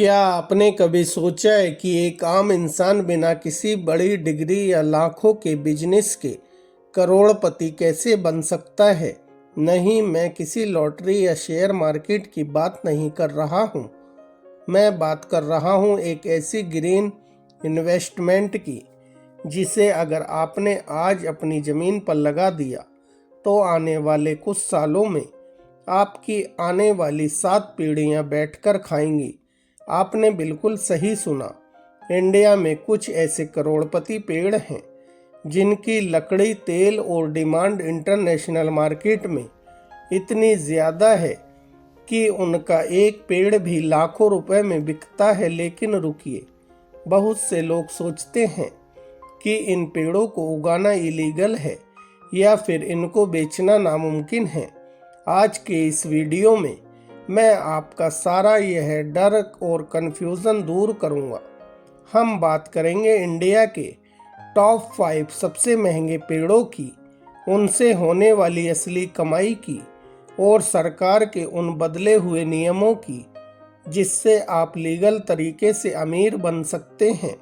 क्या आपने कभी सोचा है कि एक आम इंसान बिना किसी बड़ी डिग्री या लाखों के बिजनेस के करोड़पति कैसे बन सकता है? नहीं, मैं किसी लॉटरी या शेयर मार्केट की बात नहीं कर रहा हूँ। मैं बात कर रहा हूँ एक ऐसी ग्रीन इन्वेस्टमेंट की जिसे अगर आपने आज अपनी ज़मीन पर लगा दिया तो आने वाले कुछ सालों में आपकी आने वाली 7 पीढ़ियाँ बैठकर खाएंगी। आपने बिल्कुल सही सुना। इंडिया में कुछ ऐसे करोड़पति पेड़ हैं जिनकी लकड़ी, तेल और डिमांड इंटरनेशनल मार्केट में इतनी ज़्यादा है कि उनका एक पेड़ भी लाखों रुपए में बिकता है। लेकिन रुकिए, बहुत से लोग सोचते हैं कि इन पेड़ों को उगाना इलीगल है या फिर इनको बेचना नामुमकिन है। आज के इस वीडियो में मैं आपका सारा यह डर और कन्फ्यूज़न दूर करूंगा। हम बात करेंगे इंडिया के टॉप 5 सबसे महंगे पेड़ों की, उनसे होने वाली असली कमाई की और सरकार के उन बदले हुए नियमों की जिससे आप लीगल तरीके से अमीर बन सकते हैं।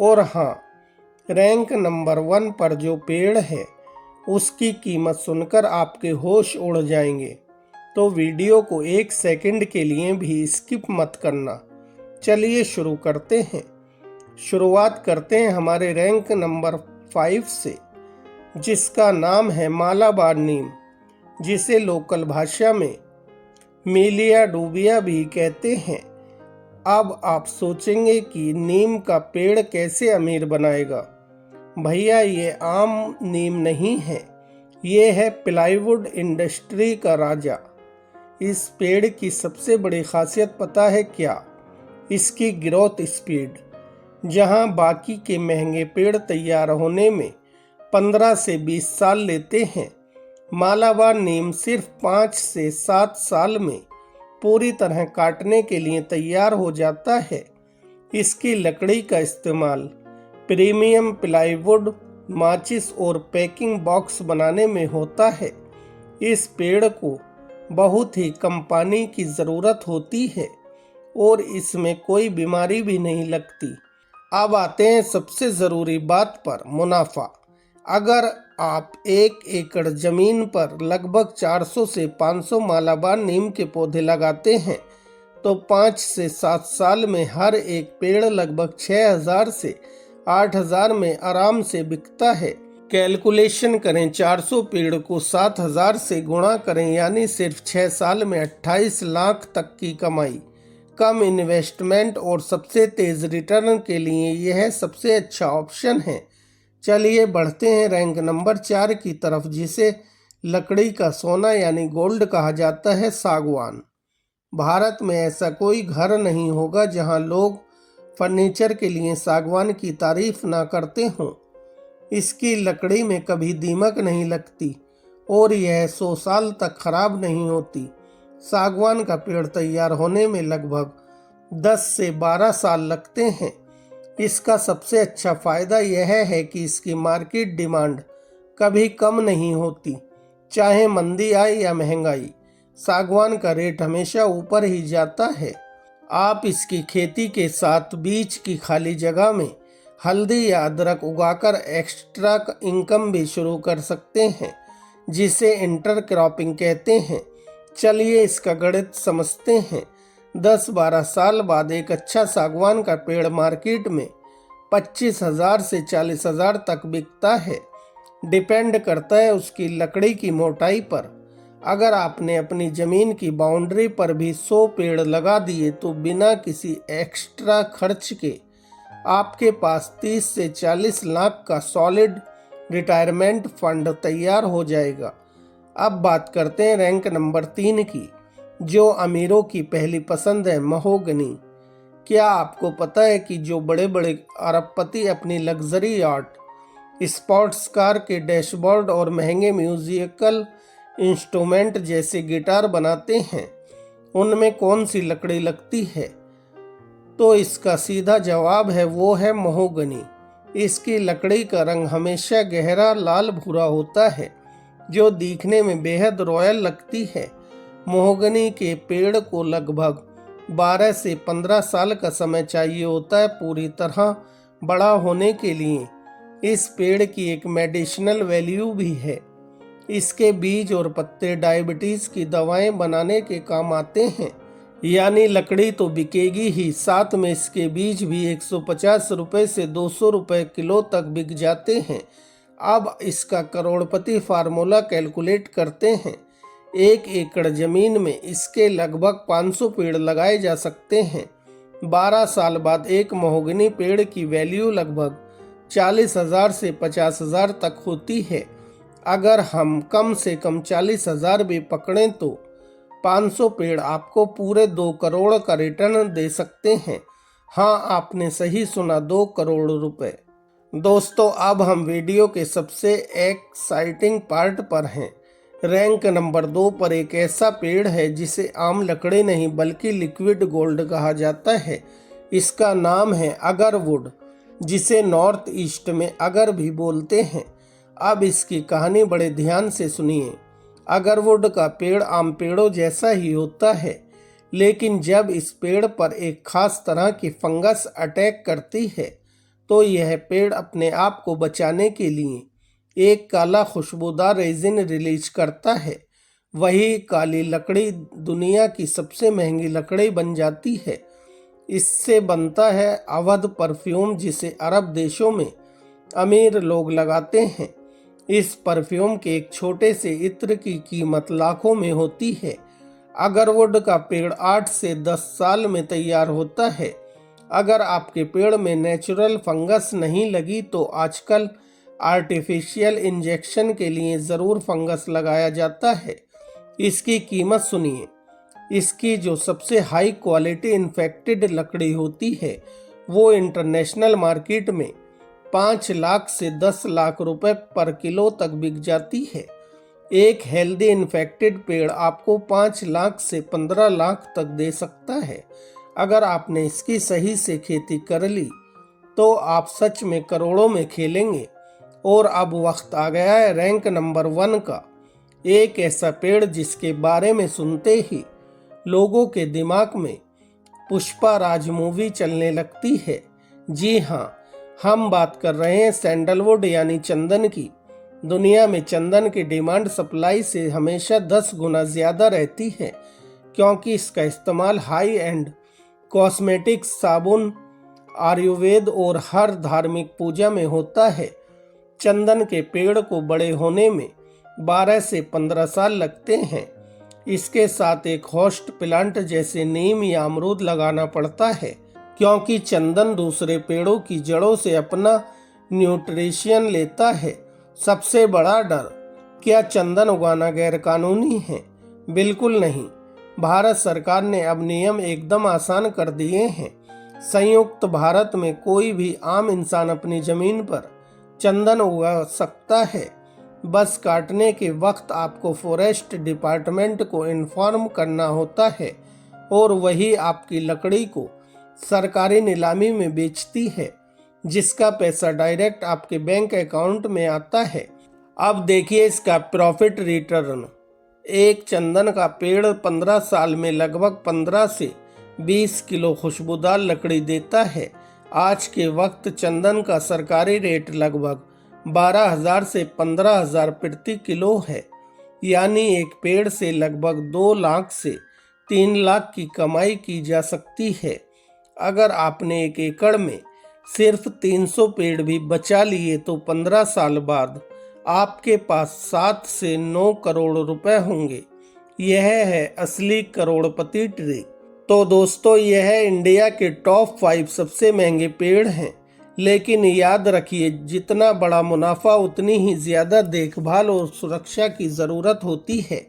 और हाँ, रैंक नंबर 1 पर जो पेड़ है उसकी कीमत सुनकर आपके होश उड़ जाएंगे। तो वीडियो को 1 सेकंड के लिए भी स्किप मत करना। चलिए शुरू करते हैं। शुरुआत करते हैं हमारे रैंक नंबर 5 से, जिसका नाम है मालाबार नीम, जिसे लोकल भाषा में मीलिया डूबिया भी कहते हैं। अब आप सोचेंगे कि नीम का पेड़ कैसे अमीर बनाएगा? भैया, ये आम नीम नहीं है, ये है प्लाईवुड इंडस्ट्री का राजा। इस पेड़ की सबसे बड़ी खासियत पता है क्या? इसकी ग्रोथ स्पीड। जहां बाकी के महंगे पेड़ तैयार होने में 15 से 20 साल लेते हैं, मालाबार नीम सिर्फ 5 से 7 साल में पूरी तरह काटने के लिए तैयार हो जाता है। इसकी लकड़ी का इस्तेमाल प्रीमियम प्लाईवुड, माचिस और पैकिंग बॉक्स बनाने में होता है। इस पेड़ को बहुत ही कम पानी की ज़रूरत होती है और इसमें कोई बीमारी भी नहीं लगती। अब आते हैं सबसे ज़रूरी बात पर, मुनाफा। अगर आप 1 एकड़ ज़मीन पर लगभग 400 से 500 मालाबार नीम के पौधे लगाते हैं तो 5 से 7 साल में हर एक पेड़ लगभग 6000 से 8000 में आराम से बिकता है। कैलकुलेशन करें, 400 पेड़ को 7000 से गुणा करें, यानी सिर्फ 6 साल में 28 लाख तक की कमाई। कम इन्वेस्टमेंट और सबसे तेज रिटर्न के लिए यह सबसे अच्छा ऑप्शन है। चलिए बढ़ते हैं रैंक नंबर 4 की तरफ, जिसे लकड़ी का सोना यानी गोल्ड कहा जाता है, सागवान। भारत में ऐसा कोई घर नहीं होगा जहां लोग फर्नीचर के लिए सागवान की तारीफ ना करते हों। इसकी लकड़ी में कभी दीमक नहीं लगती और यह 100 साल तक खराब नहीं होती। सागवान का पेड़ तैयार होने में लगभग 10 से 12 साल लगते हैं। इसका सबसे अच्छा फायदा यह है कि इसकी मार्केट डिमांड कभी कम नहीं होती। चाहे मंदी आए या महंगाई, सागवान का रेट हमेशा ऊपर ही जाता है। आप इसकी खेती के साथ बीच की खाली जगह में हल्दी या अदरक उगाकर एक्स्ट्रा इनकम भी शुरू कर सकते हैं, जिसे इंटरक्रॉपिंग कहते हैं। चलिए इसका गणित समझते हैं। 10-12 साल बाद एक अच्छा सागवान का पेड़ मार्केट में 25,000 से 40,000 तक बिकता है। डिपेंड करता है उसकी लकड़ी की मोटाई पर। अगर आपने अपनी ज़मीन की बाउंड्री पर भी 100 पेड़ लगा दिए तो बिना किसी एक्स्ट्रा खर्च के आपके पास 30 से 40 लाख का सॉलिड रिटायरमेंट फंड तैयार हो जाएगा। अब बात करते हैं रैंक नंबर 3 की, जो अमीरों की पहली पसंद है, महोगनी। क्या आपको पता है कि जो बड़े बड़े अरबपति अपनी लग्जरी यार्ड, स्पोर्ट्स कार के डैशबोर्ड और महंगे म्यूजिकल इंस्ट्रूमेंट जैसे गिटार बनाते हैं, उनमें कौन सी लकड़ी लगती है? तो इसका सीधा जवाब है, वो है महोगनी। इसकी लकड़ी का रंग हमेशा गहरा लाल भूरा होता है, जो दिखने में बेहद रॉयल लगती है। महोगनी के पेड़ को लगभग 12 से 15 साल का समय चाहिए होता है पूरी तरह बड़ा होने के लिए। इस पेड़ की एक मेडिसिनल वैल्यू भी है। इसके बीज और पत्ते डायबिटीज की दवाएं बनाने के काम आते हैं। यानी लकड़ी तो बिकेगी ही, साथ में इसके बीज भी 150 रुपए से 200 रुपए किलो तक बिक जाते हैं। अब इसका करोड़पति फार्मूला कैलकुलेट करते हैं। 1 एकड़ जमीन में इसके लगभग 500 पेड़ लगाए जा सकते हैं। 12 साल बाद एक महोगनी पेड़ की वैल्यू लगभग 40,000 से 50,000 तक होती है। अगर हम कम से कम 40,000 भी पकड़ें तो 500 पेड़ आपको पूरे 2 करोड़ का रिटर्न दे सकते हैं। हाँ, आपने सही सुना, 2 करोड़ रुपए। दोस्तों, अब हम वीडियो के सबसे एक्साइटिंग पार्ट पर हैं। रैंक नंबर 2 पर एक ऐसा पेड़ है जिसे आम लकड़ी नहीं बल्कि लिक्विड गोल्ड कहा जाता है। इसका नाम है अगरवुड, जिसे नॉर्थ ईस्ट में अगर भी बोलते हैं। अब इसकी कहानी बड़े ध्यान से सुनिए। अगरवुड का पेड़ आम पेड़ों जैसा ही होता है, लेकिन जब इस पेड़ पर एक खास तरह की फंगस अटैक करती है तो यह पेड़ अपने आप को बचाने के लिए एक काला खुशबूदार रेजिन रिलीज करता है। वही काली लकड़ी दुनिया की सबसे महंगी लकड़ी बन जाती है। इससे बनता है अवध परफ्यूम, जिसे अरब देशों में अमीर लोग लगाते हैं। इस परफ्यूम के एक छोटे से इत्र की कीमत लाखों में होती है। अगरवुड का पेड़ 8 से 10 साल में तैयार होता है। अगर आपके पेड़ में नेचुरल फंगस नहीं लगी तो आजकल आर्टिफिशियल इंजेक्शन के लिए ज़रूर फंगस लगाया जाता है। इसकी कीमत सुनिए। इसकी जो सबसे हाई क्वालिटी इन्फेक्टेड लकड़ी होती है वो इंटरनेशनल मार्केट में 5 लाख से 10 लाख रुपए पर किलो तक बिक जाती है। एक हेल्दी इन्फेक्टेड पेड़ आपको 5 लाख से 15 लाख तक दे सकता है। अगर आपने इसकी सही से खेती कर ली तो आप सच में करोड़ों में खेलेंगे। और अब वक्त आ गया है रैंक नंबर 1 का। एक ऐसा पेड़ जिसके बारे में सुनते ही लोगों के दिमाग में पुष्पा राज मूवी चलने लगती है। जी हाँ, हम बात कर रहे हैं सैंडलवुड यानी चंदन की। दुनिया में चंदन की डिमांड सप्लाई से हमेशा 10 गुना ज़्यादा रहती है, क्योंकि इसका इस्तेमाल हाई एंड कॉस्मेटिक्स, साबुन, आयुर्वेद और हर धार्मिक पूजा में होता है। चंदन के पेड़ को बड़े होने में 12 से 15 साल लगते हैं। इसके साथ एक होस्ट प्लांट जैसे नीम या अमरूद लगाना पड़ता है, क्योंकि चंदन दूसरे पेड़ों की जड़ों से अपना न्यूट्रिशन लेता है। सबसे बड़ा डर, क्या चंदन उगाना गैरकानूनी है? बिल्कुल नहीं। भारत सरकार ने अब नियम एकदम आसान कर दिए हैं। संयुक्त भारत में कोई भी आम इंसान अपनी जमीन पर चंदन उगा सकता है। बस काटने के वक्त आपको फॉरेस्ट डिपार्टमेंट को इन्फॉर्म करना होता है और वही आपकी लकड़ी को सरकारी नीलामी में बेचती है, जिसका पैसा डायरेक्ट आपके बैंक अकाउंट में आता है। अब देखिए इसका प्रॉफिट रिटर्न। एक चंदन का पेड़ 15 साल में लगभग 15 से 20 किलो खुशबूदार लकड़ी देता है। आज के वक्त चंदन का सरकारी रेट लगभग 12,000 से 15,000 प्रति किलो है। यानी एक पेड़ से लगभग 2 लाख से 3 लाख की कमाई की जा सकती है। अगर आपने 1 एकड़ में सिर्फ 300 पेड़ भी बचा लिए तो 15 साल बाद आपके पास 7 से 9 करोड़ रुपए होंगे। यह है असली करोड़पति ट्री। तो दोस्तों, यह है इंडिया के टॉप 5 सबसे महंगे पेड़ हैं। लेकिन याद रखिए, जितना बड़ा मुनाफा उतनी ही ज़्यादा देखभाल और सुरक्षा की ज़रूरत होती है।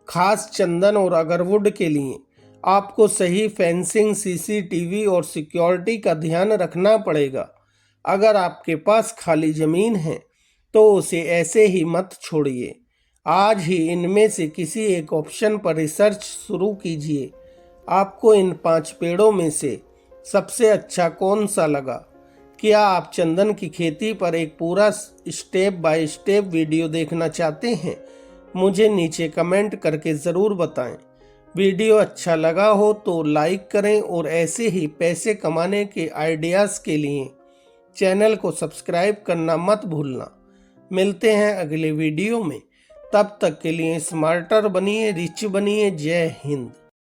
खास चंदन और अगरवुड के लिए आपको सही फेंसिंग, सीसीटीवी और सिक्योरिटी का ध्यान रखना पड़ेगा। अगर आपके पास खाली ज़मीन है तो उसे ऐसे ही मत छोड़िए। आज ही इनमें से किसी एक ऑप्शन पर रिसर्च शुरू कीजिए। आपको इन 5 पेड़ों में से सबसे अच्छा कौन सा लगा? क्या आप चंदन की खेती पर एक पूरा स्टेप बाय स्टेप वीडियो देखना चाहते हैं? मुझे नीचे कमेंट करके ज़रूर बताएं। वीडियो अच्छा लगा हो तो लाइक करें और ऐसे ही पैसे कमाने के आइडियाज़ के लिए चैनल को सब्सक्राइब करना मत भूलना। मिलते हैं अगले वीडियो में, तब तक के लिए स्मार्टर बनिए, रिच बनिए। जय हिंद।